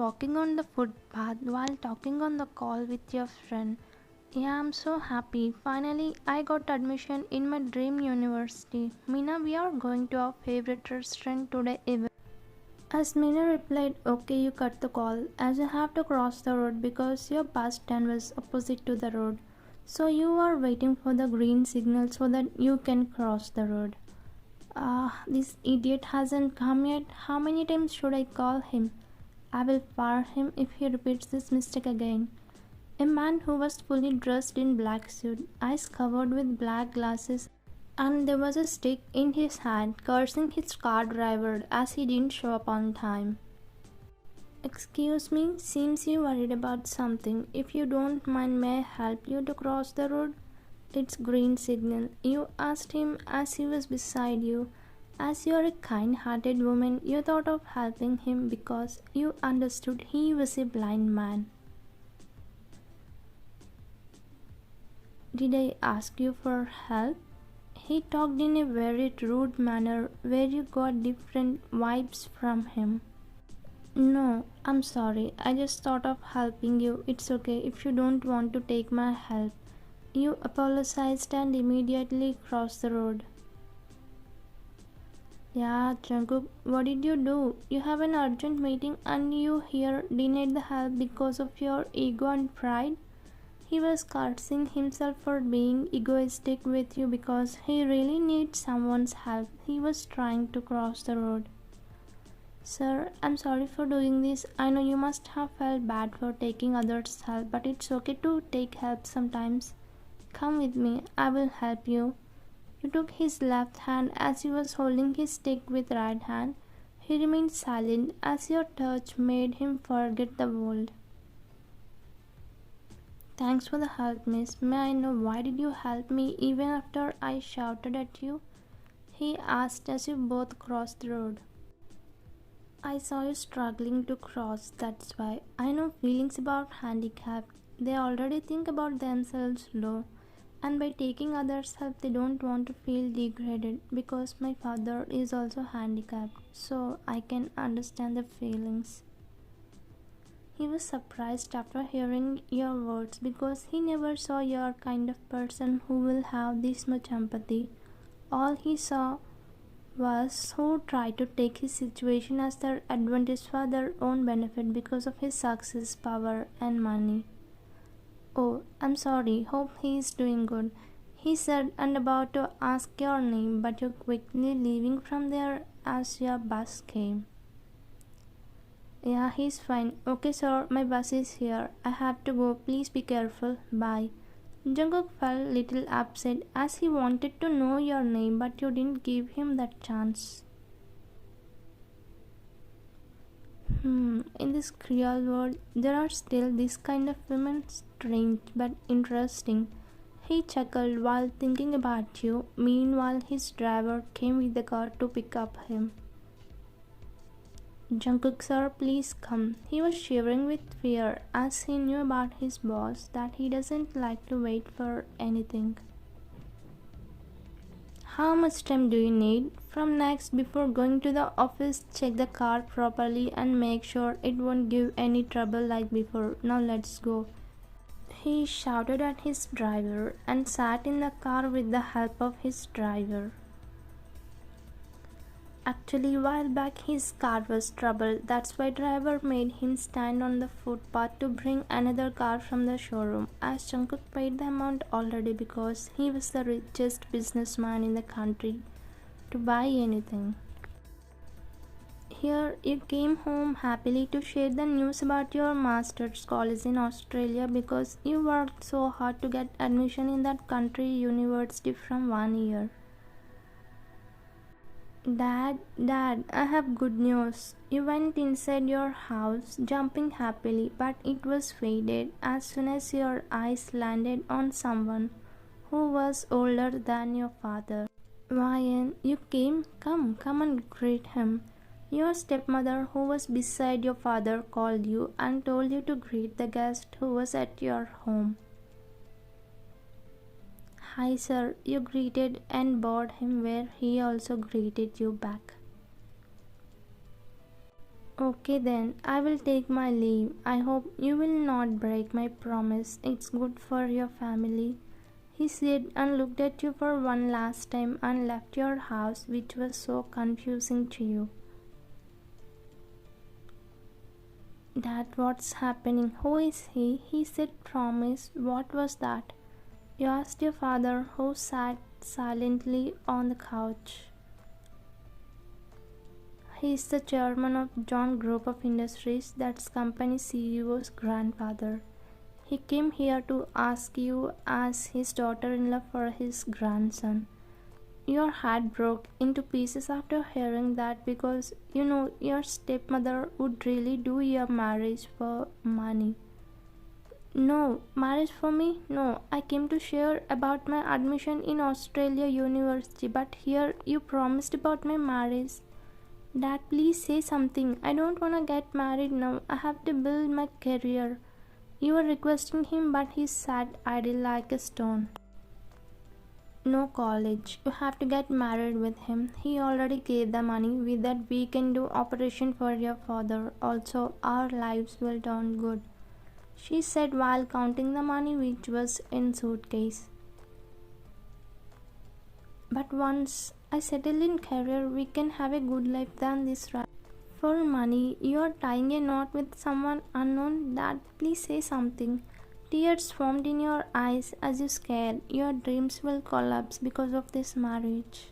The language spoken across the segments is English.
walking on the footpath while talking on the call with your friend. Yeah, I'm so happy. Finally, I got admission in my dream university. Mina, we are going to our favorite restaurant today even. As Mina replied, okay, you cut the call as you have to cross the road because your bus stand was opposite to the road. So you are waiting for the green signal so that you can cross the road. This idiot hasn't come yet. How many times should I call him? I will fire him if he repeats this mistake again. A man who was fully dressed in black suit, eyes covered with black glasses, and there was a stick in his hand, cursing his car driver as he didn't show up on time. Excuse me, seems you worried about something. If you don't mind, may I help you to cross the road? It's green signal. You asked him as he was beside you. As you are a kind-hearted woman, you thought of helping him because you understood he was a blind man. Did I ask you for help? He talked in a very rude manner where you got different vibes from him. No, I'm sorry. I just thought of helping you. It's okay if you don't want to take my help. You apologized and immediately crossed the road. Yeah, Jungkook, what did you do? You have an urgent meeting and you here denied the help because of your ego and pride? He was cursing himself for being egoistic with you because he really needs someone's help. He was trying to cross the road. Sir, I'm sorry for doing this. I know you must have felt bad for taking others' help, but it's okay to take help sometimes. Come with me, I will help you. You took his left hand as he was holding his stick with right hand. He remained silent as your touch made him forget the world. Thanks for the help, miss. May I know why did you help me even after I shouted at you? He asked as you both crossed the road. I saw you struggling to cross, that's why. I know feelings about handicapped. They already think about themselves low. And by taking others' help, they don't want to feel degraded because my father is also handicapped, so I can understand the feelings. He was surprised after hearing your words because he never saw your kind of person who will have this much empathy. All he saw was who tried to take his situation as their advantage for their own benefit because of his success, power, and money. Oh, I'm sorry, hope he is doing good, he said and about to ask your name, but you're quickly leaving from there as your bus came. Yeah, he's fine. Okay, sir, my bus is here. I have to go. Please be careful. Bye. Jungkook felt little upset as he wanted to know your name, but you didn't give him that chance. In this cruel world, there are still this kind of women, strange but interesting. He chuckled while thinking about you. Meanwhile, his driver came with the car to pick up him. Jungkook sir, please come. He was shivering with fear as he knew about his boss that he doesn't like to wait for anything. How much time do you need? From next, before going to the office, check the car properly and make sure it won't give any trouble like before. Now let's go. He shouted at his driver and sat in the car with the help of his driver. Actually, while back his car was troubled, that's why driver made him stand on the footpath to bring another car from the showroom, as Jungkook paid the amount already because he was the richest businessman in the country to buy anything. Here you came home happily to share the news about your master's college in Australia because you worked so hard to get admission in that country university from 1 year. Dad, I have good news. You went inside your house, jumping happily, but it was faded as soon as your eyes landed on someone who was older than your father. Ryan, you came? Come and greet him. Your stepmother, who was beside your father, called you and told you to greet the guest who was at your home. Hi sir, you greeted and bowed him where he also greeted you back. Okay then, I will take my leave. I hope you will not break my promise. It's good for your family. He said and looked at you for one last time and left your house, which was so confusing to you. Dad, what's happening? Who is he? He said promise. What was that? You asked your father, who sat silently on the couch. He is the chairman of John Group of Industries, that's company CEO's grandfather. He came here to ask you as his daughter-in-law for his grandson. Your heart broke into pieces after hearing that because you know your stepmother would really do your marriage for money. No, marriage for me? No, I came to share about my admission in Australia University, but here you promised about my marriage. Dad, please say something. I don't wanna get married now. I have to build my career. You were requesting him, but he sat idle like a stone. No college. You have to get married with him. He already gave the money. With that, we can do operation for your father. Also, our lives will turn good, she said while counting the money which was in suitcase. But once I settle in career, we can have a good life than this, right? For money, you are tying a knot with someone unknown. Dad, please say something. Tears formed in your eyes as you scared. Your dreams will collapse because of this marriage.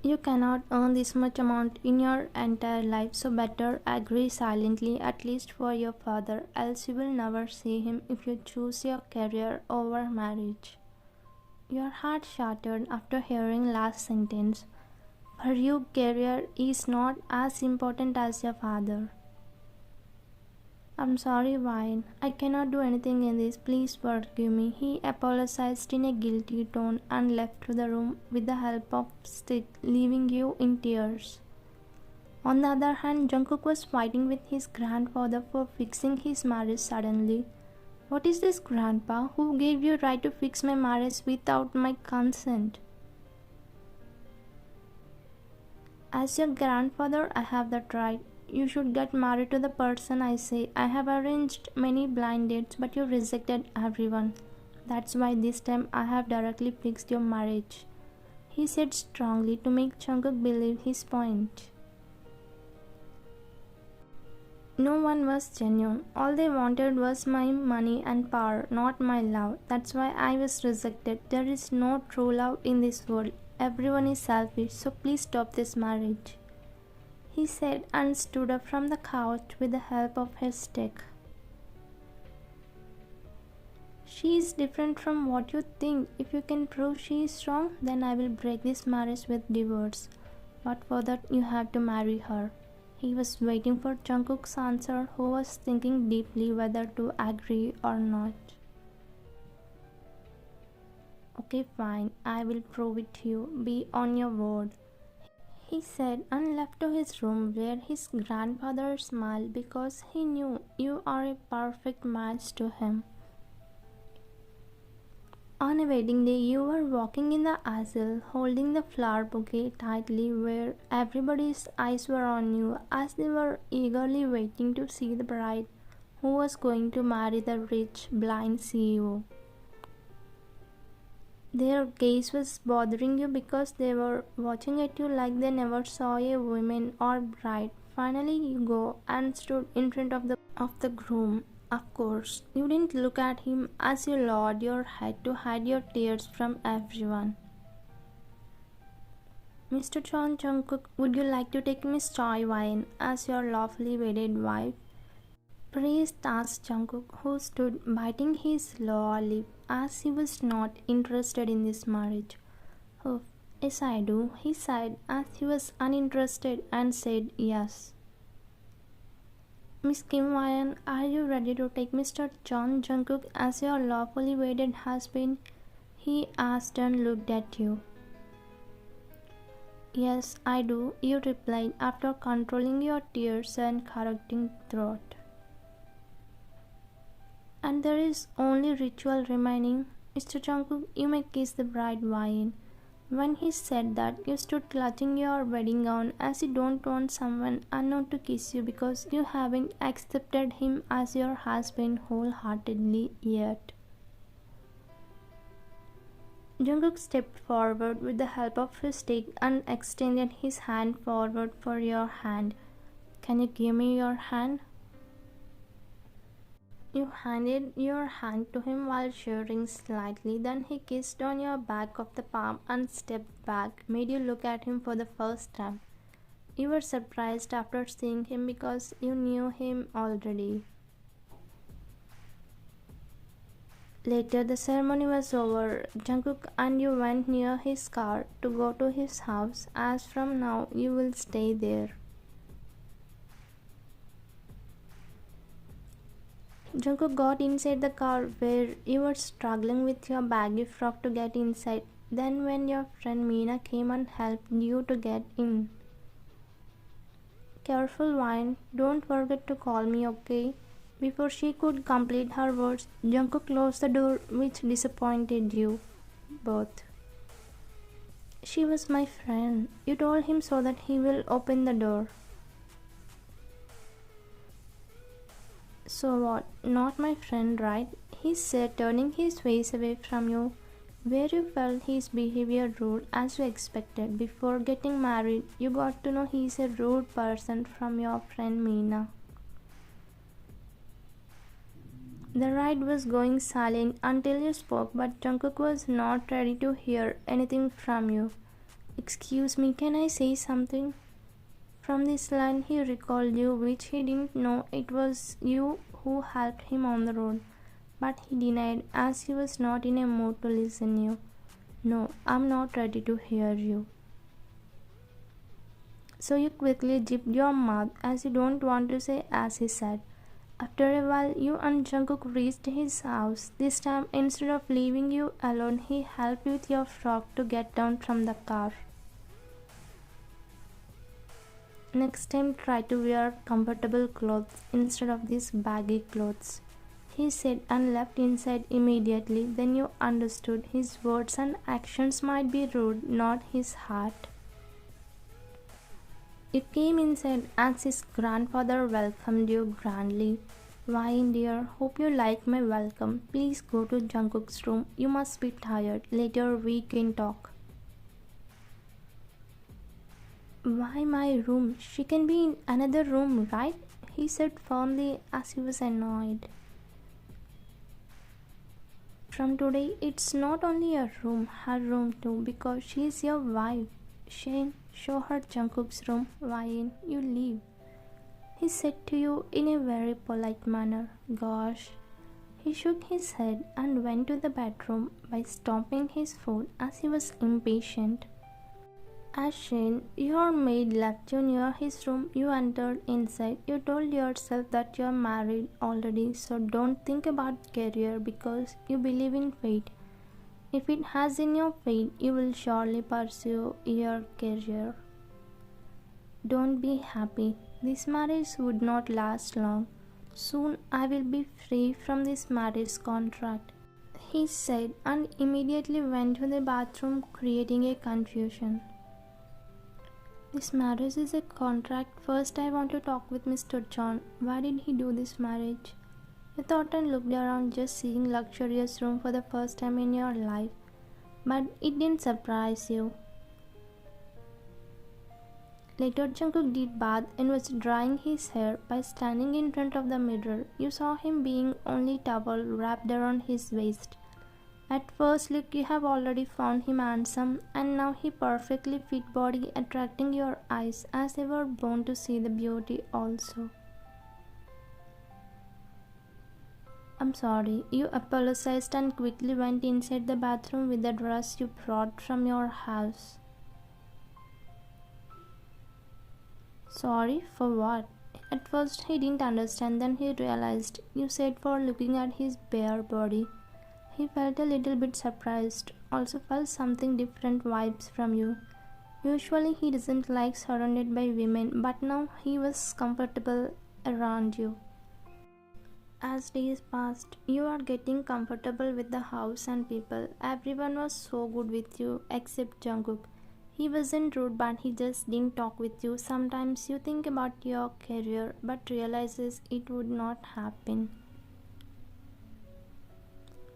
You cannot earn this much amount in your entire life, so better agree silently, at least for your father, else you will never see him if you choose your career over marriage. Your heart shattered after hearing last sentence. For you, career is not as important as your father. I'm sorry, Wine. I cannot do anything in this. Please forgive me. He apologized in a guilty tone and left the room with the help of stick, leaving you in tears. On the other hand, Jungkook was fighting with his grandfather for fixing his marriage suddenly. What is this, grandpa? Who gave you right to fix my marriage without my consent? As your grandfather, I have that right. You should get married to the person I say. I have arranged many blind dates, but you rejected everyone. That's why this time I have directly fixed your marriage, he said strongly to make Jungkook believe his point. No one was genuine. All they wanted was my money and power, not my love. That's why I was rejected. There is no true love in this world. Everyone is selfish, so please stop this marriage, he said and stood up from the couch with the help of his stick. She is different from what you think. If you can prove she is wrong, then I will break this marriage with divorce. But for that, you have to marry her. He was waiting for Jungkook's answer, who was thinking deeply whether to agree or not. Okay, fine, I will prove it to you. Be on your word, he said and left to his room where his grandfather smiled because he knew you are a perfect match to him. On a wedding day, you were walking in the aisle holding the flower bouquet tightly where everybody's eyes were on you as they were eagerly waiting to see the bride who was going to marry the rich, blind CEO. Their gaze was bothering you because they were watching at you like they never saw a woman or bride. Finally, you go and stood in front of the groom. Of course, you didn't look at him as you lowered your head to hide your tears from everyone. Mr. John Jungkook, would you like to take Miss Choi Wine as your lawfully wedded wife? Priest asked Jungkook, who stood biting his lower lip as he was not interested in this marriage. Oh, yes, I do, he sighed as he was uninterested and said yes. Miss Kim Wyan, are you ready to take Mr. John Jungkook as your lawfully wedded husband? He asked and looked at you. Yes, I do, you replied after controlling your tears and correcting throat. And there is only ritual remaining. Mr. Jungkook, you may kiss the bride Wyan. When he said that, you stood clutching your wedding gown as you don't want someone unknown to kiss you because you haven't accepted him as your husband wholeheartedly yet. Jungkook stepped forward with the help of his stick and extended his hand forward for your hand. Can you give me your hand? You handed your hand to him while shivering slightly, then he kissed on your back of the palm and stepped back, made you look at him for the first time. You were surprised after seeing him because you knew him already. Later, the ceremony was over. Jungkook and you went near his car to go to his house, as from now you will stay there. Jungkook got inside the car where you were struggling with your baggy frock to get inside. Then when your friend Meena came and helped you to get in. Careful, Wine. Don't forget to call me, okay? Before she could complete her words, Jungkook closed the door, which disappointed you both. She was my friend. You told him so that he will open the door. So what? Not my friend, right? He said, turning his face away from you, where you felt his behavior rude as you expected. Before getting married, you got to know he's a rude person from your friend Meena. The ride was going silent until you spoke, but Jungkook was not ready to hear anything from you. Excuse me, can I say something? From this line he recalled you, which he didn't know it was you who helped him on the road. But he denied as he was not in a mood to listen you. No, I'm not ready to hear you. So you quickly zipped your mouth as you don't want to say as he said. After a while, you and Jungkook reached his house. This time, instead of leaving you alone, he helped you with your frock to get down from the car. Next time, try to wear comfortable clothes instead of these baggy clothes, he said and left inside immediately. Then you understood his words and actions might be rude, not his heart. You came inside as his grandfather welcomed you grandly. Why, dear, hope you like my welcome. Please go to Jungkook's room. You must be tired. Later we can talk. Why my room? She can be in another room, right? He said firmly as he was annoyed. From today, it's not only a room, her room too, because she is your wife. Shane, show her Jungkook's room. Why, you leave. He said to you in a very polite manner. Gosh. He shook his head and went to the bedroom by stomping his foot as he was impatient. As Shane, your maid left you near his room, you entered inside. You told yourself that you're married already, so don't think about career because you believe in fate. If it has in your fate, you will surely pursue your career. Don't be happy. This marriage would not last long. Soon I will be free from this marriage contract, he said, and immediately went to the bathroom, creating a confusion. This marriage is a contract. First, I want to talk with Mr. John. Why did he do this marriage? You thought and looked around, just seeing luxurious room for the first time in your life. But it didn't surprise you. Later, Jungkook did bath and was drying his hair by standing in front of the mirror. You saw him being only towel wrapped around his waist. At first look, you have already found him handsome, and now he perfectly fit body attracting your eyes as they were born to see the beauty also. I'm sorry, you apologized and quickly went inside the bathroom with the dress you brought from your house. Sorry, for what? At first he didn't understand, then he realized. You said for looking at his bare body. He felt a little bit surprised, also felt something different vibes from you. Usually he doesn't like surrounded by women, but now he was comfortable around you. As days passed, you are getting comfortable with the house and people. Everyone was so good with you except Jungkook. He wasn't rude, but he just didn't talk with you. Sometimes you think about your career but realizes it would not happen.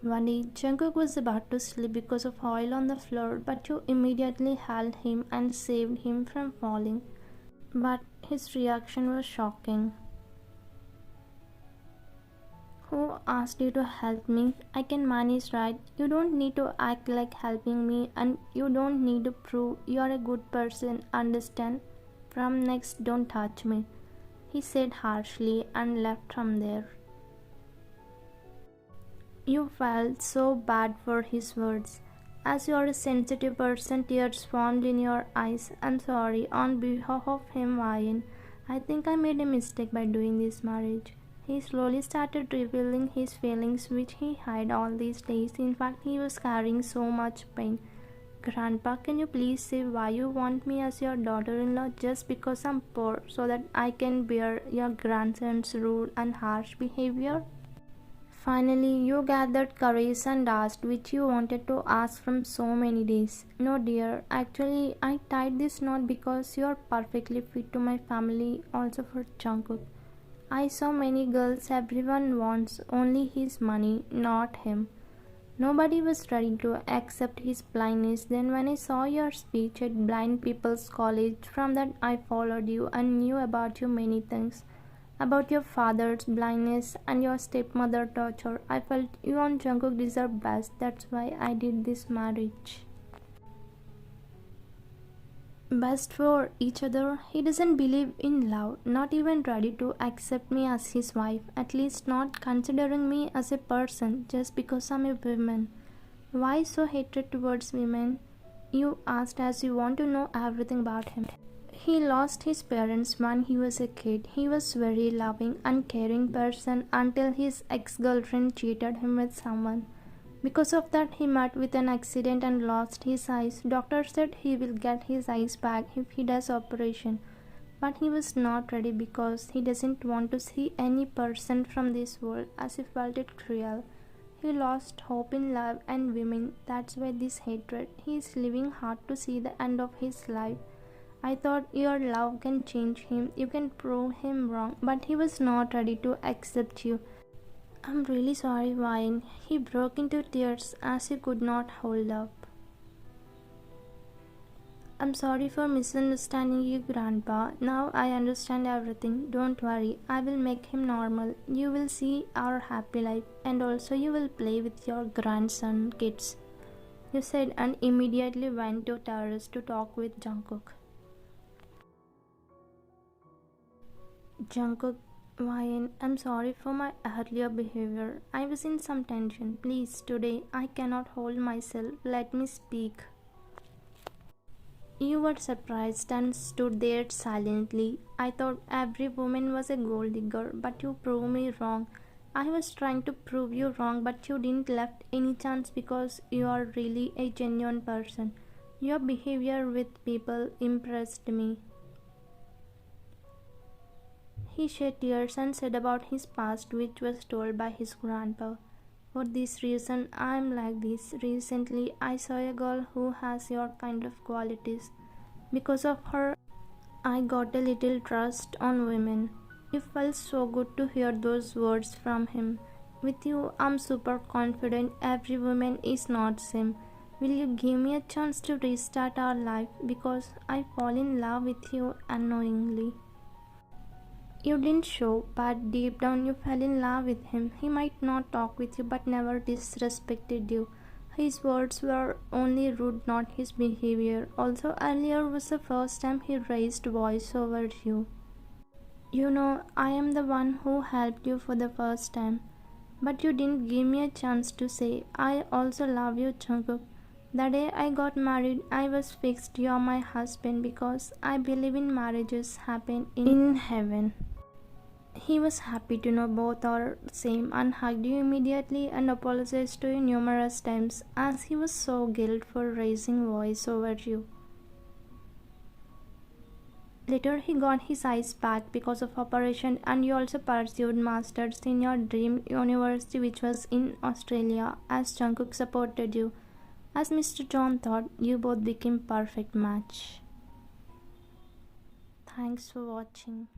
One day, Jungkook was about to sleep because of oil on the floor, but you immediately held him and saved him from falling. But his reaction was shocking. Who asked you to help me? I can manage, right? You don't need to act like helping me, and you don't need to prove you're a good person, understand? From next, don't touch me, he said harshly and left from there. You felt so bad for his words. As you are a sensitive person, tears formed in your eyes. I'm sorry, on behalf of him, Ryan. I think I made a mistake by doing this marriage. He slowly started revealing his feelings, which he hid all these days. In fact, he was carrying so much pain. Grandpa, can you please say why you want me as your daughter-in-law just because I'm poor so that I can bear your grandson's rude and harsh behavior? Finally, you gathered courage and asked, which you wanted to ask from so many days. No, dear, actually, I tied this knot because you are perfectly fit to my family, also for Jungkook. I saw many girls everyone wants, only his money, not him. Nobody was ready to accept his blindness. Then, when I saw your speech at Blind People's College, from that I followed you and knew about you many things. About your father's blindness and your stepmother torture. I felt you and Jungkook deserve best. That's why I did this marriage. Best for each other. He doesn't believe in love, not even ready to accept me as his wife, at least not considering me as a person just because I'm a woman. Why so hatred towards women? You asked as you want to know everything about him. He lost his parents when he was a kid. He was very loving and caring person until his ex-girlfriend cheated him with someone. Because of that, he met with an accident and lost his eyes. Doctor said he will get his eyes back if he does operation. But he was not ready because he doesn't want to see any person from this world as he felt it real. He lost hope in love and women. That's why this hatred. He is living hard to see the end of his life. I thought your love can change him, you can prove him wrong, but he was not ready to accept you. I'm really sorry, Wine. He broke into tears as he could not hold up. I'm sorry for misunderstanding you, Grandpa. Now I understand everything. Don't worry, I will make him normal. You will see our happy life, and also you will play with your grandson kids. You said and immediately went to terrace to talk with Jungkook. Jungkook, Ryan, I'm sorry for my earlier behavior. I was in some tension. Please, today I cannot hold myself. Let me speak. You were surprised and stood there silently. I thought every woman was a gold digger, but you proved me wrong. I was trying to prove you wrong, but you didn't left any chance because you are really a genuine person. Your behavior with people impressed me. He shed tears and said about his past, which was told by his grandpa. For this reason, I am like this. Recently, I saw a girl who has your kind of qualities. Because of her, I got a little trust on women. It felt so good to hear those words from him. With you, I'm super confident every woman is not same. Will you give me a chance to restart our life because I fall in love with you unknowingly? You didn't show, but deep down you fell in love with him. He might not talk with you but never disrespected you. His words were only rude, not his behavior. Also, earlier was the first time he raised voice over you. You know, I am the one who helped you for the first time. But you didn't give me a chance to say, I also love you, Jungkook. The day I got married, I was fixed you're my husband because I believe in marriages happen in heaven. He was happy to know both are same and hugged you immediately and apologized to you numerous times as he was so guilty for raising voice over you. Later, he got his eyes back because of operation, and you also pursued masters in your dream university, which was in Australia, as Jungkook supported you. As Mr. John thought, you both became perfect match. Thanks for watching.